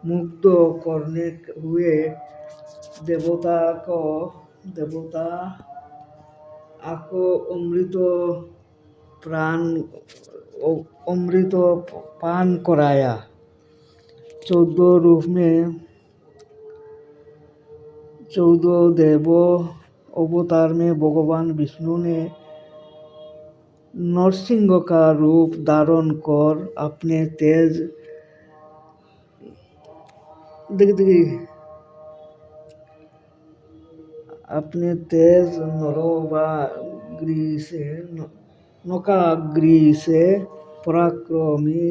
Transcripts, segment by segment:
मुग्ध करने हुए देवता आको प्राण अमृत पान कराया। 14 रूप में 14 देव अवतार में भगवान विष्णु ने नरसिंह का रूप धारण कर अपने तेज नकाग्री से पराक्रमी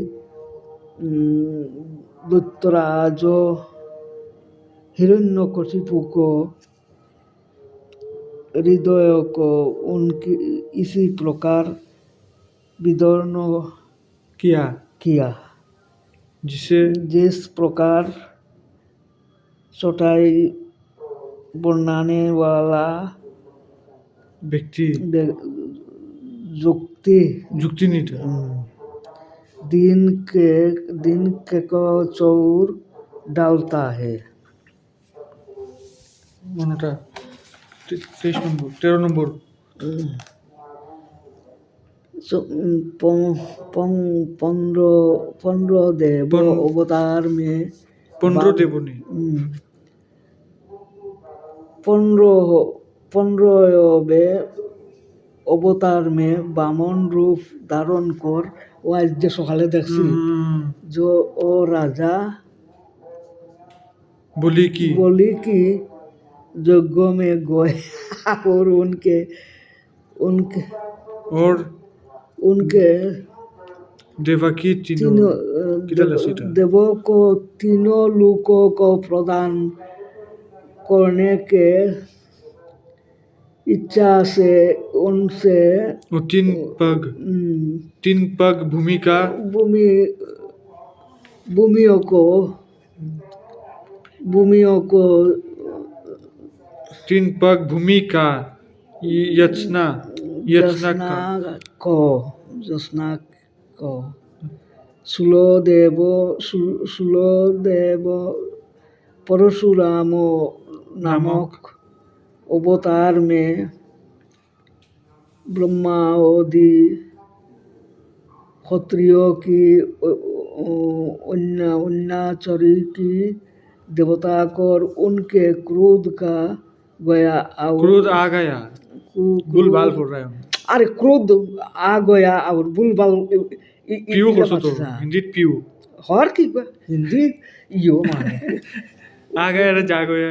दैत्यराज हिरण्यकशिपु को हृदय को उनकी इसी प्रकार विदीर्ण किया जिस प्रकार चटाई बनाने वाला व्यक्ति जुक्ति नहीं था। दिन के चौर डालता है। 13 নম্বর 15 देव अवतार में 15 देव नहीं 15वें अवतार में बामन रूप धारण कर वो आज जो सकाले देखी जो ओ राजा बोली कि यज्ञ में गए और उनके देवकी देवों को तीनों लोकों को प्रदान करने के इच्छा से उनसे तीन पग भूमियों को 3 पग भूमि का याचना को सुलोदेव परशुराम नामक अवतार में ब्रह्मादि क्षत्रियों की अन्याचरी की देवता को उनके क्रोध आ गया बुलबाल बोल रहा है। अरे क्रोध आ गया और बुलबाल पियू करছো তো হিন্দি পিয়ू हर की हिंदी यो माने आ गया रे जा गया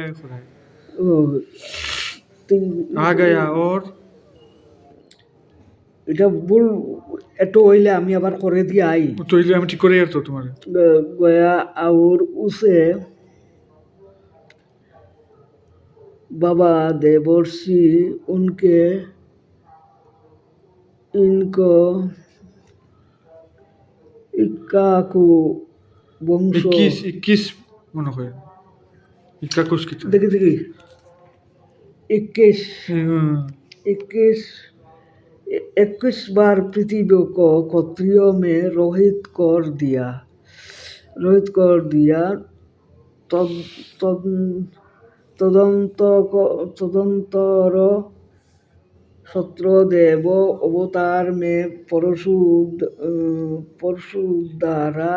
आ गया और এটা ভুল এটো হইলে আমি আবার করে দিয়ে আই তো হইলে আমি ঠিক করে আর তো তোমার गया और उसे बाबा देवर्षि इनको इक्काकु वंश 21 মনে হয় 21 কি देखी 21 बार पृथ्वी को क्षत्रियों में रोहित कर दिया तदंतर सत्रदेव अवतार में परशु द्वारा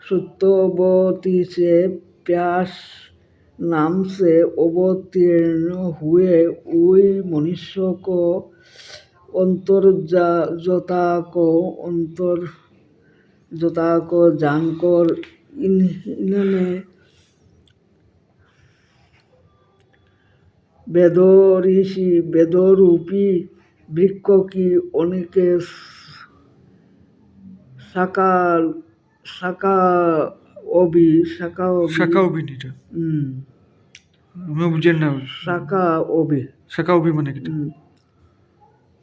सत्यवती से प्यास नाम से अवतीर्ण हुए वही मनुष्य को अंतर्जता को जानकर इन्होंने वेदरूपी वृक्ष की अनेक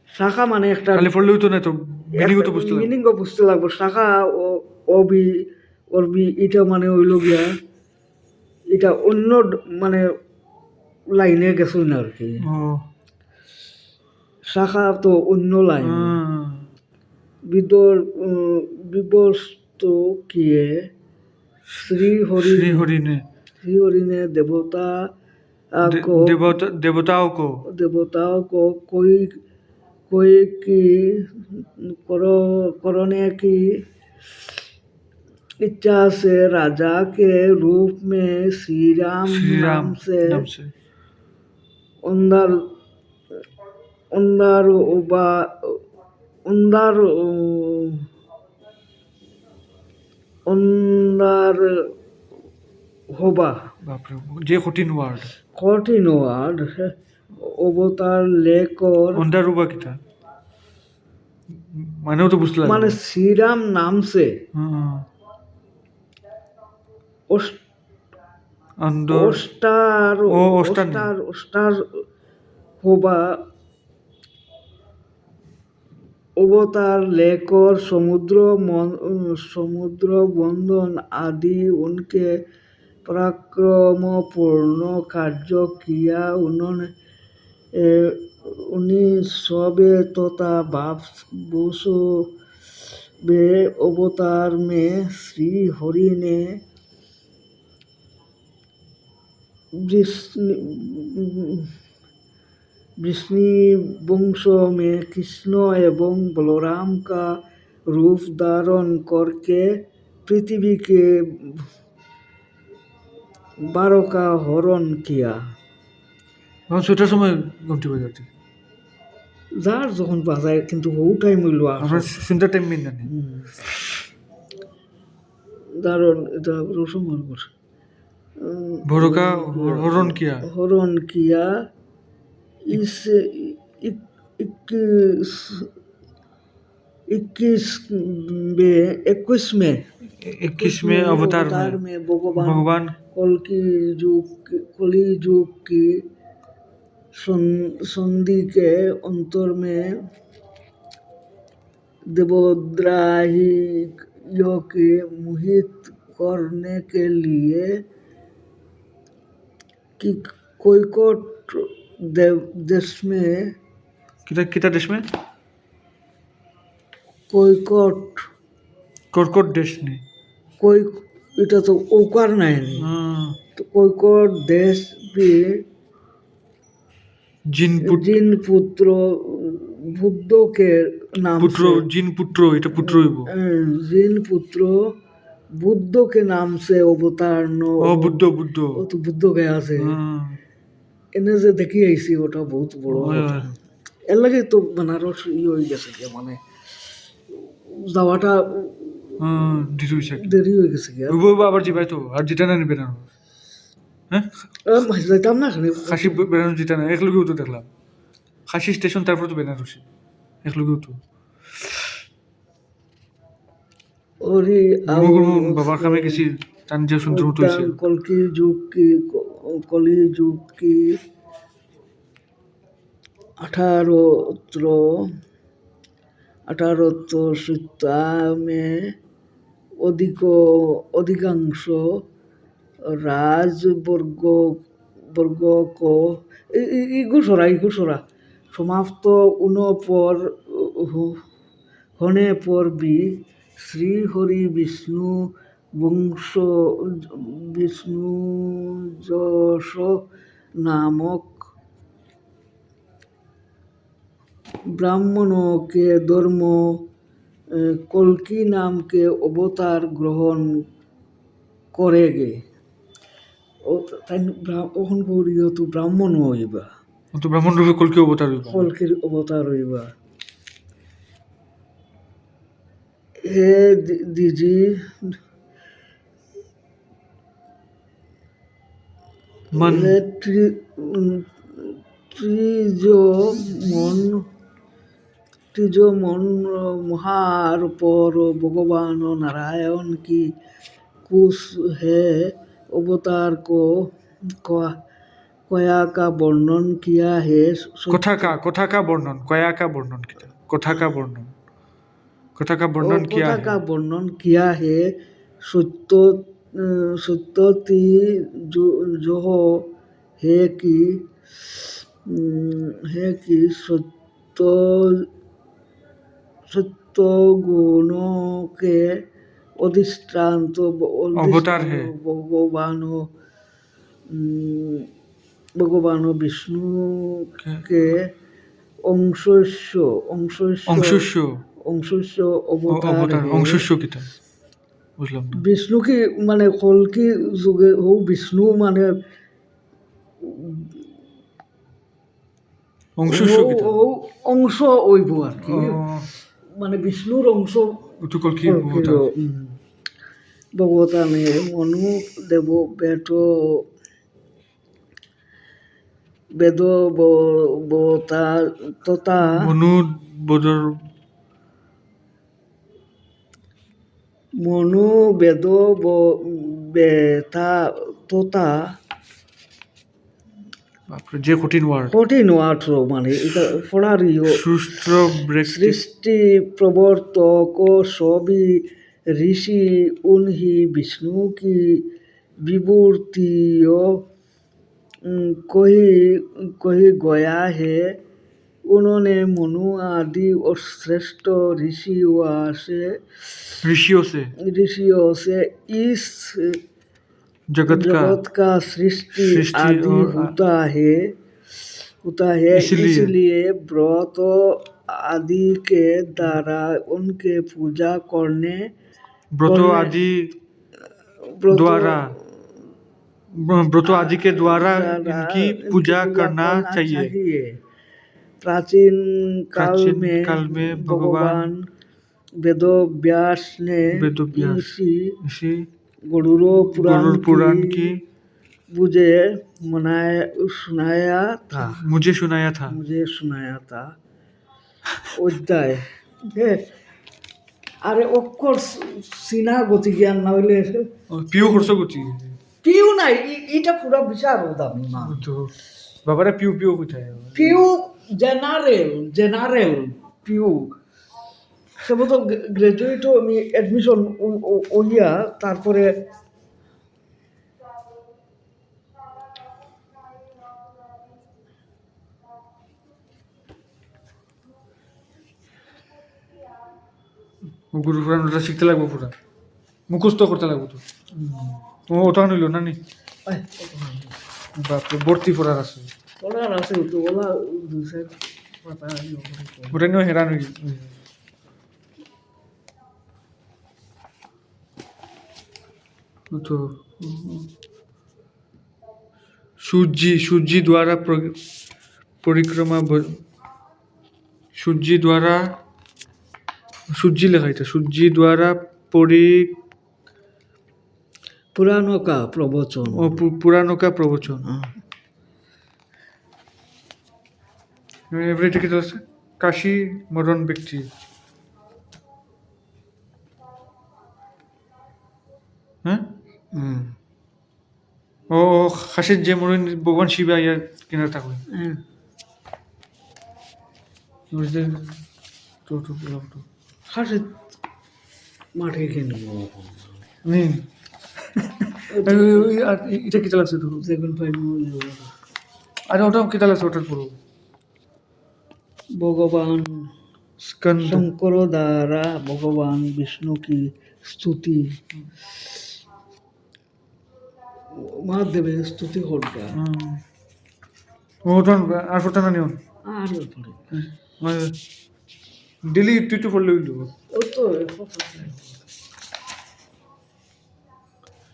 शाखा মানে একটা খালি পড়লেও তো না তো মিনিং বুঝতে লাগবে শাখা অবি এটা মানে হইল গিয়া এটা অন্য মানে লাইনে গেছো না আর কি শাখা তো অন্য লাইন विवस्त किए श्री श्री हरि ने देवता दे- को देवताओं को कोई की करने की इच्छा से राजा के रूप में श्री राम नाम से नाम से उंदर उंदर उबा उंदर उंदर होबा बाप रे যে কঠিন ওয়ার্ড কঠিন ওয়ার্ড অবতার লেকর অন্ডারুবা কিটা মানেও তো বুঝতে লাগবে মানে শ্রীরাম নাম से হুম ओस्ट- अंदर ओस्टार ओ, ओस्टार नहीं। ओस्टार होबा अवतार लेकर समुद्र बंधन आदि उनके पराक्रमपूर्ण कार्य किया उन्होंने उन्हीं सौबे तथा बाबूसो बे अवतार में श्री हरि ने विष्णु वंश में कृष्ण एवं बलराम का रूप धारण करके पृथ्वी के 12 का हरण किया তখন সেটার সময় ঘন্টি বাজাতে যার যখন বাজায় কিন্তু বহু টাইম হইল আমরা শুনতে টাইম মিন জানি দারুণ এটা রসম ভরকা হরণ কিয়া हरण किया इस 21 में 21 में अवतार में भगवान कली युग की संधि के अंतर में देवद्राहियों के मोहित करने के लिए कि कोईकोट देश में किता देश में कोईकोट কর্কট দেশ নেই कोई এটা তো ওকার নাই तो कोईकोट देश भी जिन पुत्र बुद्ध के नाम পুত্র से জিন পুত্র এটা পুত্র হইব जिन पुत्र बुद्ध के नाम से अवतार ও বুদ্ধ বুদ্ধ ও তো বুদ্ধ গয়া আছে হুম, এনে যে দেখি আইছি ওটা বহুত বড় হয়, কথা। হয়। এর লাগে তো বেনারস হয়ে গেছে গিয়া মানে যাওয়াটা দিতে হইছে দেরি হয়ে গেছে গিয়া হইব আবার জিবাই তো আর জিতা না নিবে না হ্যাঁ যাইতাম না খালি খাসি বেনারস জিতা না একলগেও তো দেখলাম খাসি স্টেশন তারপর তো বেনারসি একলগেও তো ওরি বাবার কামে গেছি তান যে সুন্দর মতো হয়েছে कली युग की 18 सप्ताह में अधिकांश राजवर्ग को इगुसरा समाप्त होने पर भी श्री हरि विष्णु जश नामक ब्राह्मणों के धर्म कल्कि नाम के अवतार ग्रहण करेंगे ओहन करियो तो ब्राह्मण হইবা তো ব্রাহ্মণ রূপে কলকি অবতার হইব কল্কির অবতার হইবা হে দিজি মান হে त्रिजमन महार पर भगवान नारायण की कुछ है अवतार को कया का वर्णन किया है কথা কা বর্ণন কয়া কা বর্ণন কিটা কথা কা বর্ণন কিয়া कथा का वर्णन किया है सत्यति जो है कि सत्य गुणों के অধিষ্ঠান্ত अवतार है। ভগবান বিষ্ণুকে অংশস্য अंशुष्य অংশস্য অবতার अवतार হে। अंशुष्य किता বুঝলাম না বিষ্ণু কি মানে কলকি যুগে হো বিষ্ণু মানে अंशुष्य किता অংশ হইব আর কি, ও মানে বিষ্ণুর অংশ তো কল কি কল্কির, অবতার ভগবতানে মনু দেব বেদ বতা তথা মনু বদর মনু বেদ বেতা তথা বাপরে যে কঠিন ওয়ার্ড কঠিন ওয়ার্ড মানে এটা পড়ারিও। সুস্ত্র ব্রেক সৃষ্টি প্রবর্তক সবই ঋষি উনহি বিষ্ণু কি विभूतियों कोई गया है। उन्होंने मनु आदि और श्रेष्ठ ऋषियों से इस जगत का सृष्टि आदि और होता है इसलिए व्रत आदि के द्वारा उनके पूजा करने व्रत आदि के द्वारा इनकी पूजा करना चाहिए। प्राचीन काल में भगवान वेदव्यास ने इसी गरुड़ पुराण की मुझे सुनाया था অধ্যায়। আরে অফকোর্স সিনা গতি জ্ঞান না হইলে পিউ করছো গতি পিউ নাই এটা পুরা বিশাল দামি মা তো বাবারে পিউ পিউ কোথায় পিউ জেনারেল পিউ সব তো গ্রাজুয়েটও আমি অ্যাডমিশন ওইয়া তারপরে গুরু পুরাণটা শিখতে লাগবো পুরা মুখস্থ করতে লাগবো তো ওটা নিল না নি বাপরে ভর্তি পড়ার আছে তো ওলা দুসে পাতা ওটা নিয়ে হেরান হয়ে তো सूर्य द्वारा परिक्रमा सूर्य लिखा था सूर्य द्वारा पुराणों का प्रवचन एवरीथिंग की तरह से काशी मरण व्यक्ति ও খাসের যে মরণ ভগবান শিবা ইয়ার কিনারে থাকবে খাসের মাঠে কেন এটা কি চালাচ্ছে তো 7.5 আরে ওটাও কি চালাচ্ছে ওটার পুরো भगवान स्कंद शंकर द्वारा भगवान विष्णु की स्तुति महादेव स्तुति होता ওটা আর ওটা না নিও আর ডেলি তুই তো পড়লে হইল ও তো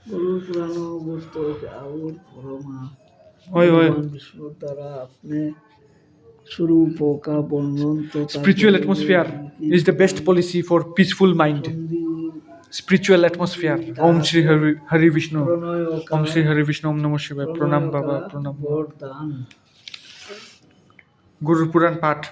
गुरु पुराण वस्तु और परमा भगवान विष्णु द्वारा अपने स्वरूप का वर्णन तो spiritual atmosphere is the best policy for peaceful mind. Spiritual atmosphere. Om Shri Hari Vishnu. Om Shri Hari Vishnu. Om Namah Shivaya. Pranam Baba. Pranam. Guru Puran Path.